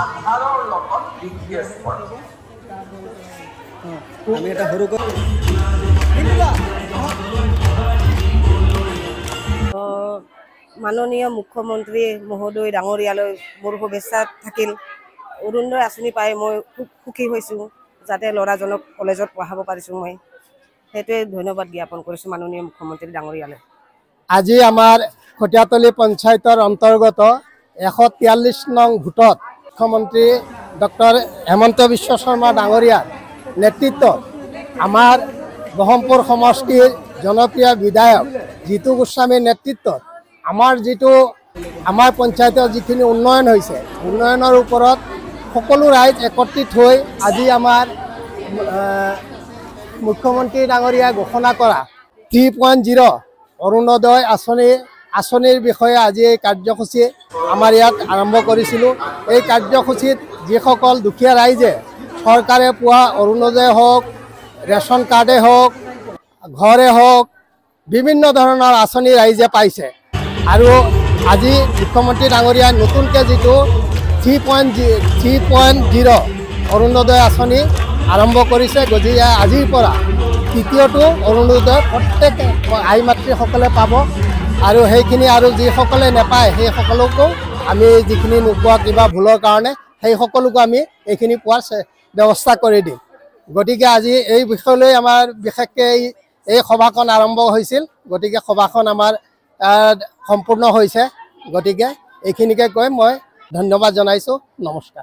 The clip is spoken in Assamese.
আধাৰৰ লগত বিজনেছ কৰে। আমি এটা সৰু মাননীয় মুখ্যমন্ত্ৰী মহোদয় ডাঙৰীয়ালৈ মোৰ শুভেচ্ছা থাকিল। অৰুণোদয় আঁচনি পাই মই খুব সুখী হৈছোঁ, যাতে ল'ৰাজনক কলেজত পঢ়াব পাৰিছোঁ। মই সেইটোৱে ধন্যবাদ জ্ঞাপন কৰিছোঁ মাননীয় মুখ্যমন্ত্ৰী ডাঙৰীয়ালৈ। আজি আমাৰ খটিয়াতলী পঞ্চায়তৰ অন্তৰ্গত 143 নং ভোটত মুখ্যমন্ত্ৰী ডক্টৰ হেমন্ত বিশ্ব শৰ্মা ডাঙৰীয়াৰ নেতৃত্বত আমাৰ ব্ৰহ্মপুৰ সমষ্টিৰ জনপ্ৰিয় বিধায়ক জিতু গোস্বামীৰ নেতৃত্বত আমাৰ পঞ্চায়তৰ যিখিনি উন্নয়ন হৈছে, উন্নয়নৰ ওপৰত সকলো ৰাইজ একত্ৰিত হৈ আজি আমাৰ মুখ্যমন্ত্ৰী ডাঙৰীয়াই ঘোষণা কৰা 3.0 অৰুণোদয় আঁচনিৰ বিষয়ে আজি এই কাৰ্যসূচী আমাৰ ইয়াত আৰম্ভ কৰিছিলোঁ। এই কাৰ্যসূচীত যিসকল দুখীয়া ৰাইজে চৰকাৰে পোৱা অৰুণোদয় হওক, ৰেচন কাৰ্ডে হওক, ঘৰে হওক, বিভিন্ন ধৰণৰ আঁচনি ৰাইজে পাইছে। আৰু আজি মুখ্যমন্ত্ৰী ডাঙৰীয়াই নতুনকৈ যিটো 3.0 অৰুণোদয় আঁচনি আৰম্ভ কৰিছে, গতিকে আজিৰ পৰা তৃতীয়টো অৰুণোদয় প্ৰত্যেক আই মাতৃসকলে পাব। আৰু সেইখিনি আৰু যিসকলে নাপায় সেই সকলোকো আমি যিখিনি নোপোৱা কিবা ভুলৰ কাৰণে সেই সকলোকো আমি এইখিনি পোৱাৰ ব্যৱস্থা কৰি দিম। গতিকে আজি এই বিষয়লৈ আমাৰ বিশেষকৈ এই সভাখন আৰম্ভ হৈছিল। গতিকে সভাখন আমাৰ সম্পূৰ্ণ হৈছে। গতিকে এইখিনিকে কৈ মই ধন্যবাদ জনাইছোঁ। নমস্কাৰ।